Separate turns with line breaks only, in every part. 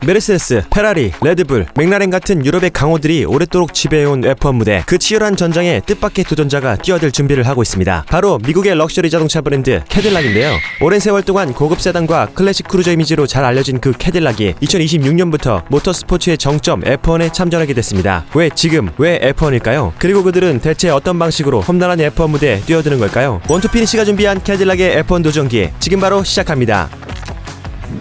메르세데스, 페라리, 레드불, 맥라렌 같은 유럽의 강호들이 오랫도록 지배해온 F1 무대, 그 치열한 전장에 뜻밖의 도전자가 뛰어들 준비를 하고 있습니다. 바로 미국의 럭셔리 자동차 브랜드 캐딜락인데요. 오랜 세월 동안 고급 세단과 클래식 크루저 이미지로 잘 알려진 그 캐딜락이 2026년부터 모터스포츠의 정점 F1에 참전하게 됐습니다. 왜 지금, 왜 F1일까요? 그리고 그들은 대체 어떤 방식으로 험난한 F1 무대에 뛰어드는 걸까요? 원투피니시가 준비한 캐딜락의 F1 도전기, 지금 바로 시작합니다.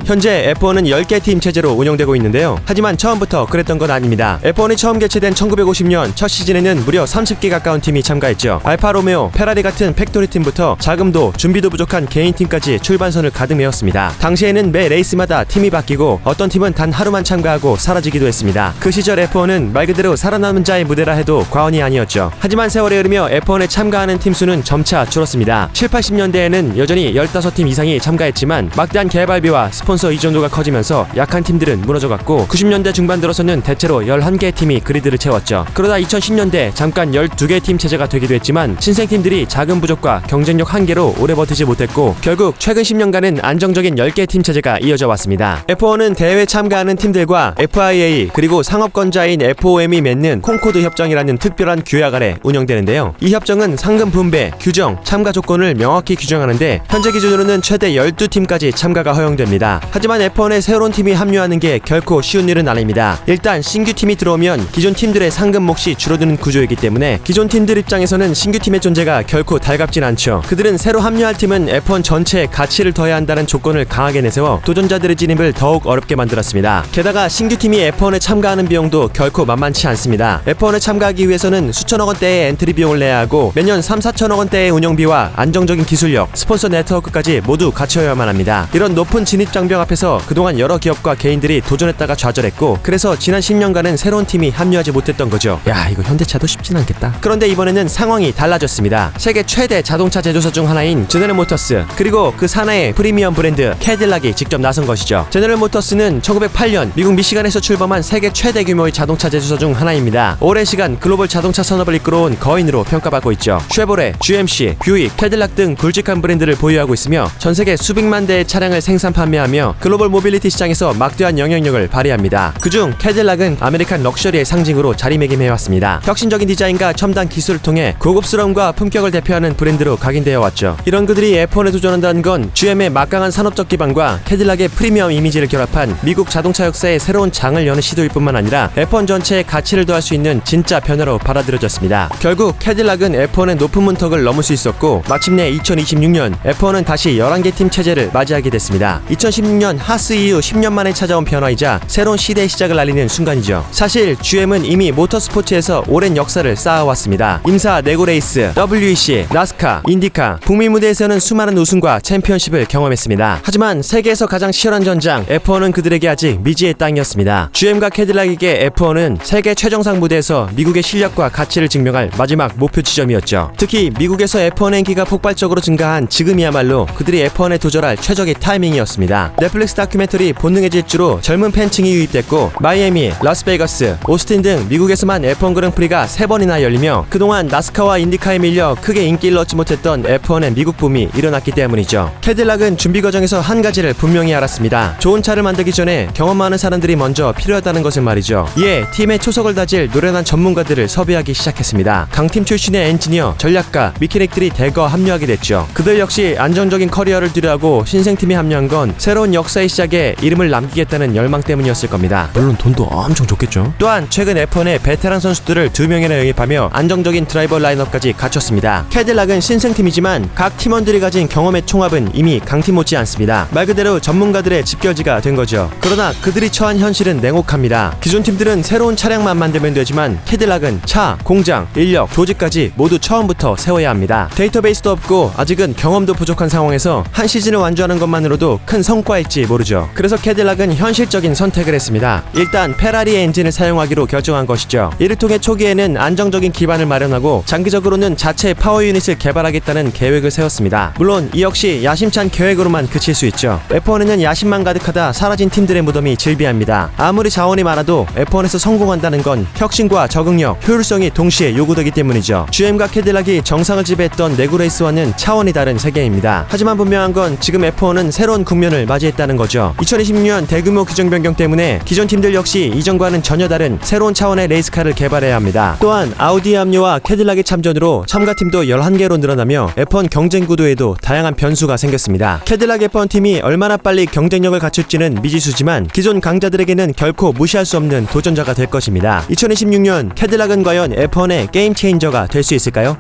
현재 F1은 10개 팀 체제로 운영되고 있는데요. 하지만 처음부터 그랬던 건 아닙니다. F1이 처음 개최된 1950년 첫 시즌에는 무려 30개 가까운 팀이 참가했죠. 알파로메오, 페라리 같은 팩토리 팀부터 자금도 준비도 부족한 개인 팀까지 출발선을 가득 메웠습니다. 당시에는 매 레이스마다 팀이 바뀌고 어떤 팀은 단 하루만 참가하고 사라지기도 했습니다. 그 시절 F1은 말 그대로 살아남은 자의 무대라 해도 과언이 아니었죠. 하지만 세월이 흐르며 F1에 참가하는 팀 수는 점차 줄었습니다. 7, 80년대에는 여전히 15팀 이상이 참가했지만 막대한 개발비와 스폰서 의존도가 커지면서 약한 팀들은 무너져갔고 90년대 중반 들어서는 대체로 11개 팀이 그리드를 채웠죠. 그러다 2010년대 잠깐 12개 팀 체제가 되기도 했지만 신생팀들이 자금 부족과 경쟁력 한계로 오래 버티지 못했고 결국 최근 10년간은 안정적인 10개 팀 체제가 이어져 왔습니다. F1은 대회에 참가하는 팀들과 FIA 그리고 상업권자인 FOM이 맺는 콩코드 협정이라는 특별한 규약 아래 운영되는데요. 이 협정은 상금 분배, 규정, 참가 조건을 명확히 규정하는데 현재 기준으로는 최대 12팀까지 참가가 허용됩니다. 하지만 F1에 새로운 팀이 합류하는 게 결코 쉬운 일은 아닙니다. 일단 신규 팀이 들어오면 기존 팀들의 상금 몫이 줄어드는 구조이기 때문에 기존 팀들 입장에서는 신규 팀의 존재가 결코 달갑진 않죠. 그들은 새로 합류할 팀은 F1 전체에 가치를 더해야 한다는 조건을 강하게 내세워 도전자들의 진입을 더욱 어렵게 만들었습니다. 게다가 신규 팀이 F1에 참가하는 비용도 결코 만만치 않습니다. F1에 참가하기 위해서는 수천억 원대의 엔트리 비용을 내야 하고 매년 3, 4천억 원대의 운영비와 안정적인 기술력, 스폰서 네트워크까지 모두 갖춰야만 합니다. 이런 높은 진입 장벽 앞에서 그동안 여러 기업과 개인들이 도전했다가 좌절했고 그래서 지난 10년간은 새로운 팀이 합류하지 못했던 거죠. 야, 이거 현대차도 쉽진 않겠다. 그런데 이번에는 상황이 달라졌습니다. 세계 최대 자동차 제조사 중 하나인 제너럴 모터스 그리고 그 산하의 프리미엄 브랜드 캐딜락이 직접 나선 것이죠. 제너럴 모터스는 1908년 미국 미시간에서 출범한 세계 최대 규모의 자동차 제조사 중 하나입니다. 오랜 시간 글로벌 자동차 산업을 이끌어온 거인으로 평가받고 있죠. 쉐보레, GMC, 뷰익, 캐딜락 등 굵직한 브랜드를 보유하고 있으며 전 세계 수백만 대의 차량을 생산 판매하며 글로벌 모빌리티 시장에서 막대한 영향력을 발휘합니다. 그중 캐딜락은 아메리칸 럭셔리의 상징으로 자리매김해왔습니다. 혁신적인 디자인과 첨단 기술을 통해 고급스러움과 품격을 대표하는 브랜드로 각인되어 왔죠. 이런 그들이 F1에 도전한다는 건 GM의 막강한 산업적 기반과 캐딜락의 프리미엄 이미지를 결합한 미국 자동차 역사의 새로운 장을 여는 시도일 뿐만 아니라 F1 전체의 가치를 더할 수 있는 진짜 변화로 받아들여졌습니다. 결국 캐딜락은 F1의 높은 문턱을 넘을 수 있었고 마침내 2026년 F1은 다시 11개 팀 체제를 맞이하게 됐습니다. 2016년 하스 이후 10년 만에 찾아온 변화이자 새로운 시대의 시작을 알리는 순간이죠. 사실 GM은 이미 모터스포츠에서 오랜 역사를 쌓아왔습니다. 임사 네고레이스, WEC, 나스카, 인디카, 북미 무대에서는 수많은 우승과 챔피언십을 경험했습니다. 하지만 세계에서 가장 치열한 전장 F1은 그들에게 아직 미지의 땅이었습니다. GM과 캐딜락에게 F1은 세계 최정상 무대에서 미국의 실력과 가치를 증명할 마지막 목표 지점이었죠. 특히 미국에서 F1의 인기가 폭발적으로 증가한 지금이야말로 그들이 F1에 도전할 최적의 타이밍이었습니다. 넷플릭스 다큐멘터리 본능의 질주로 젊은 팬층이 유입됐고 마이애미, 라스베이거스, 오스틴 등 미국에서만 F1 그랑프리가 3번이나 열리며 그동안 나스카와 인디카에 밀려 크게 인기를 얻지 못했던 F1의 미국 붐이 일어났기 때문이죠. 캐딜락은 준비 과정에서 한 가지를 분명히 알았습니다. 좋은 차를 만들기 전에 경험 많은 사람들이 먼저 필요하다는 것을 말이죠. 이에 팀의 초석을 다질 노련한 전문가들을 섭외하기 시작했습니다. 강팀 출신의 엔지니어, 전략가, 미케닉들이 대거 합류하게 됐죠. 그들 역시 안정적인 커리어를 뒤로하고 신생팀에 합류한 건 새로운 역사의 시작에 이름을 남기겠다는 열망 때문이었을 겁니다. 물론 돈도 엄청 좋겠죠. 또한 최근 F1의 베테랑 선수들을 2명이나 영입하며 안정적인 드라이버 라인업까지 갖췄습니다. 캐딜락은 신생팀이지만 각 팀원들이 가진 경험의 총합은 이미 강팀 못지 않습니다. 말 그대로 전문가들의 집결지가 된 거죠. 그러나 그들이 처한 현실은 냉혹합니다. 기존 팀들은 새로운 차량만 만들면 되지만 캐딜락은 차, 공장, 인력, 조직까지 모두 처음부터 세워야 합니다. 데이터베이스도 없고 아직은 경험도 부족한 상황에서 한 시즌을 완주하는 것만으로도 큰 성과일지 모르죠. 그래서 캐딜락은 현실적인 선택을 했습니다. 일단 페라리의 엔진을 사용하기로 결정한 것이죠. 이를 통해 초기에는 안정적인 기반을 마련하고 장기적으로는 자체 파워 유닛을 개발하겠다는 계획을 세웠습니다. 물론 이 역시 야심찬 계획으로만 그칠 수 있죠. F1에는 야심만 가득하다 사라진 팀들의 무덤이 즐비합니다. 아무리 자원이 많아도 F1에서 성공한다는 건 혁신과 적응력, 효율성이 동시에 요구되기 때문이죠. GM과 캐딜락이 정상을 지배했던 네고레이스와는 차원이 다른 세계입니다. 하지만 분명한 건 지금 F1은 새로운 국면을 맞이했다는 거죠. 2026년 대규모 규정 변경 때문에 기존 팀들 역시 이전과는 전혀 다른 새로운 차원의 레이스카를 개발해야 합니다. 또한 아우디의 합류와 캐딜락의 참전으로 참가팀도 11개로 늘어나며 F1 경쟁 구도에도 다양한 변수가 생겼습니다. 캐딜락 F1 팀이 얼마나 빨리 경쟁력을 갖출지는 미지수지만 기존 강자들에게는 결코 무시할 수 없는 도전자가 될 것입니다. 2026년 캐딜락은 과연 F1의 게임 체인저가 될 수 있을까요?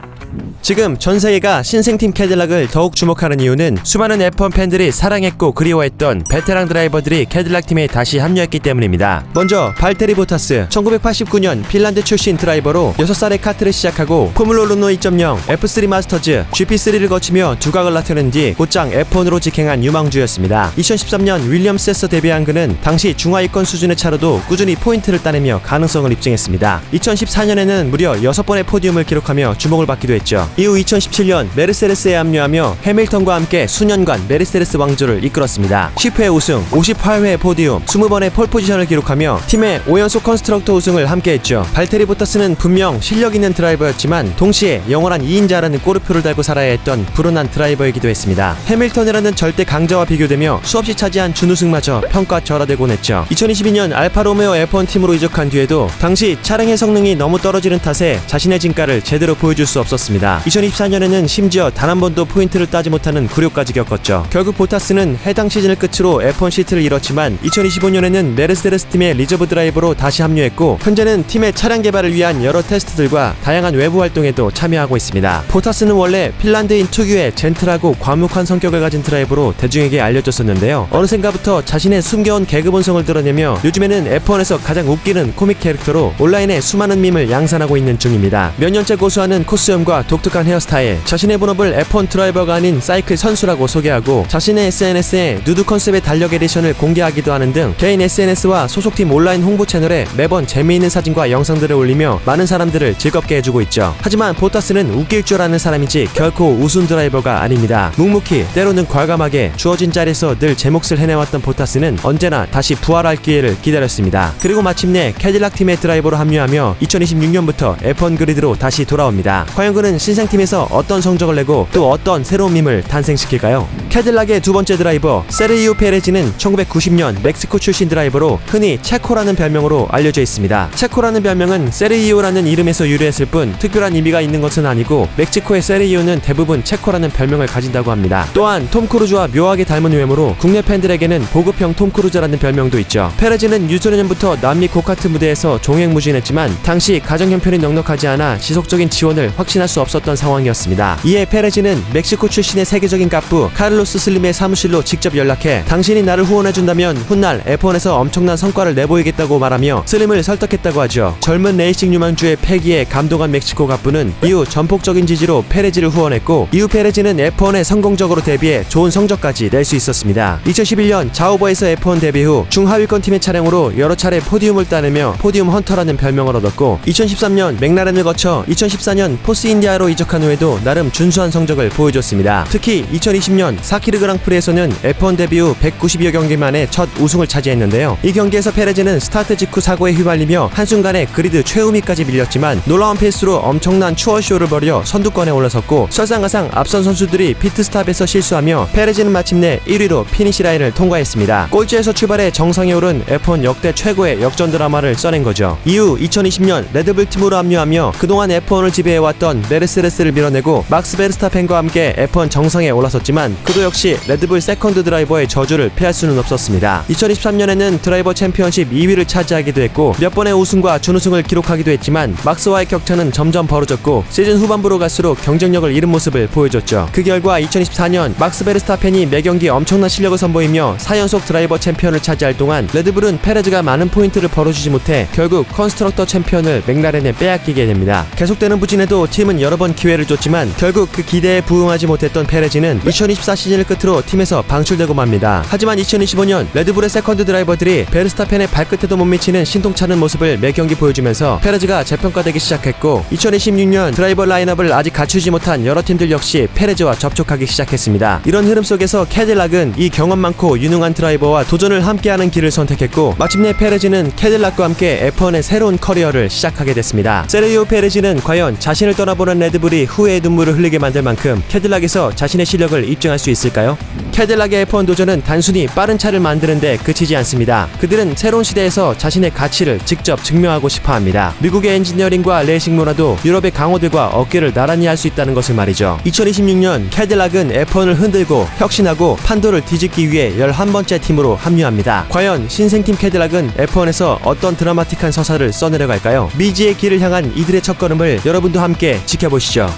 지금 전 세계가 신생팀 캐딜락을 더욱 주목하는 이유는 수많은 F1 팬들이 사랑했고 그리워했던 베테랑 드라이버들이 캐딜락 팀에 다시 합류했기 때문입니다. 먼저 발테리 보타스, 1989년 핀란드 출신 드라이버로 6살에 카트를 시작하고 포뮬러 루노 2.0, F3 마스터즈, GP3를 거치며 두각을 나타낸 뒤 곧장 F1으로 직행한 유망주였습니다. 2013년 윌리엄스에서 데뷔한 그는 당시 중하위권 수준의 차로도 꾸준히 포인트를 따내며 가능성을 입증했습니다. 2014년에는 무려 6번의 포디움을 기록하며 주목을 받기도 했죠. 이후 2017년 메르세데스에 합류하며 해밀턴과 함께 수년간 메르세데스 왕조를 이끌었습니다. 10회 우승, 58회 포디움, 20번의 폴포지션을 기록하며 팀의 5연속 컨스트럭터 우승을 함께했죠. 발테리 보타스는 분명 실력 있는 드라이버였지만 동시에 영원한 2인자라는 꼬르표를 달고 살아야 했던 불운한 드라이버이기도 했습니다. 해밀턴이라는 절대 강자와 비교되며 수없이 차지한 준우승마저 평가절하되곤 했죠. 2022년 알파로메오 F1 팀으로 이적한 뒤에도 당시 차량의 성능이 너무 떨어지는 탓에 자신의 진가를 제대로 보여줄 수 없었습니다. 2024년에는 심지어 단 한 번도 포인트를 따지 못하는 굴욕까지 겪었죠. 결국 보타스는 해당 시즌을 끝으로 F1 시트를 잃었지만 2025년에는 메르세데스 팀의 리저브 드라이버로 다시 합류했고 현재는 팀의 차량 개발을 위한 여러 테스트들과 다양한 외부 활동에도 참여하고 있습니다. 보타스는 원래 핀란드인 특유의 젠틀하고 과묵한 성격을 가진 드라이버로 대중에게 알려졌었는데요. 어느샌가부터 자신의 숨겨온 개그 본성을 드러내며 요즘에는 F1에서 가장 웃기는 코믹 캐릭터로 온라인에 수많은 밈을 양산하고 있는 중입니다. 몇 년째 고수하는 코스염과 독특한 헤어스타일, 자신의 본업을 F1 드라이버가 아닌 사이클 선수라고 소개하고 자신의 SNS에 누드 컨셉의 달력 에디션을 공개하기도 하는 등 개인 SNS와 소속팀 온라인 홍보 채널에 매번 재미있는 사진과 영상들을 올리며 많은 사람들을 즐겁게 해주고 있죠. 하지만 보타스는 웃길 줄 아는 사람이지 결코 우승 드라이버가 아닙니다. 묵묵히 때로는 과감하게 주어진 자리에서 늘 제 몫을 해내왔던 보타스는 언제나 다시 부활할 기회를 기다렸습니다. 그리고 마침내 캐딜락 팀의 드라이버로 합류하며 2026년부터 F1 그리드로 다시 돌아옵니다. 과연 그는 신생팀에서 어떤 성적을 내고 또 어떤 새로운 밈을 탄생시킬까요? 캐딜락의 두 번째 드라이버 세르히오 페레즈는 1990년 멕시코 출신 드라이버로 흔히 체코라는 별명으로 알려져 있습니다. 체코라는 별명은 세르히오라는 이름에서 유래했을 뿐 특별한 의미가 있는 것은 아니고 멕시코의 세르히오는 대부분 체코라는 별명을 가진다고 합니다. 또한 톰 크루즈와 묘하게 닮은 외모로 국내 팬들에게는 보급형 톰 크루즈라는 별명도 있죠. 페레즈는 유소년부터 남미 고카트 무대에서 종횡무진했지만 당시 가정 형편이 넉넉하지 않아 지속적인 지원을 확신할 수 없었던 상황이었습니다. 이에 페레즈는 멕시코 출신의 세계적인 깝부 카를로스 슬림의 사무실로 직접 연락해 당신이 나를 후원해준다면 훗날 F1에서 엄청난 성과를 내보이겠다고 말하며 슬림을 설득했다고 하죠. 젊은 레이싱 유망주의 패기에 감동한 멕시코 깝부는 이후 전폭적인 지지로 페레즈를 후원했고 이후 페레즈는 F1에 성공적으로 데뷔해 좋은 성적까지 낼 수 있었습니다. 2011년 자우버에서 F1 데뷔 후 중하위권 팀의 차량으로 여러 차례 포디움을 따내며 포디움 헌터라는 별명을 얻었고 2013년 맥라렌을 거쳐 2014년 포스 인디아로 이적한 후에도 나름 준수한 성적을 보여줬습니다. 특히 2020년 사키르 그랑프리에서는 F1 데뷔 후 190여 경기 만에 첫 우승을 차지했는데요. 이 경기에서 페레즈는 스타트 직후 사고에 휘말리며 한순간에 그리드 최우미까지 밀렸지만 놀라운 페이스로 엄청난 추월쇼를 벌여 선두권에 올라섰고 설상가상 앞선 선수들이 피트스탑에서 실수하며 페레즈는 마침내 1위로 피니시 라인을 통과했습니다. 꼴찌에서 출발해 정상에 오른 F1 역대 최고의 역전 드라마를 써낸 거죠. 이후 2020년 레드불 팀으로 합류하며 그동안 F1을 지배해왔던 메르세데스를 밀어내고 막스 베르스타펜과 함께 F1 정상에 올라섰지만 그도 역시 레드불 세컨드 드라이버의 저주를 피할 수는 없었습니다. 2023년에는 드라이버 챔피언십 2위를 차지하기도 했고 몇 번의 우승과 준우승을 기록하기도 했지만 막스와의 격차는 점점 벌어졌고 시즌 후반부로 갈수록 경쟁력을 잃은 모습을 보여줬죠. 그 결과 2024년 막스 베르스타펜이 매경기 엄청난 실력을 선보이며 4연속 드라이버 챔피언을 차지할 동안 레드불은 페레즈가 많은 포인트를 벌어주지 못해 결국 컨스트럭터 챔피언을 맥라렌에 빼앗기게 됩니다. 계속되는 부진에도 팀은 여러 번 기회를 줬지만 결국 그 기대에 부응하지 못했던 페레즈는 2024 시즌을 끝으로 팀에서 방출되고 맙니다. 하지만 2025년 레드불의 세컨드 드라이버들이 베르스타펜의 발끝에도 못 미치는 신통차는 모습을 매 경기 보여주면서 페레즈가 재평가되기 시작했고 2026년 드라이버 라인업을 아직 갖추지 못한 여러 팀들 역시 페레즈와 접촉하기 시작했습니다. 이런 흐름 속에서 캐딜락은 이 경험 많고 유능한 드라이버와 도전을 함께하는 길을 선택했고 마침내 페레즈는 캐딜락과 함께 F1의 새로운 커리어를 시작하게 됐습니다. 세르히오 페레즈는 과연 자신을 떠나보낸 성공을 한 레드불이 후회의 눈물을 흘리게 만들 만큼 캐딜락에서 자신의 실력을 입증할 수 있을까요? 캐딜락의 F1 도전은 단순히 빠른 차를 만드는 데 그치지 않습니다. 그들은 새로운 시대에서 자신의 가치를 직접 증명하고 싶어 합니다. 미국의 엔지니어링과 레이싱 문화도 유럽의 강호들과 어깨를 나란히 할 수 있다는 것을 말이죠. 2026년 캐딜락은 F1을 흔들고 혁신하고 판도를 뒤집기 위해 11번째 팀으로 합류합니다. 과연 신생팀 캐딜락은 F1에서 어떤 드라마틱한 서사를 써내려갈까요? 미지의 길을 향한 이들의 첫걸음을 여러분도 함께 지켜보시죠.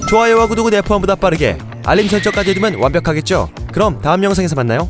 좋아요와 구독은 F1보다 빠르게 알림 설정까지 해두면 완벽하겠죠? 그럼 다음 영상에서 만나요.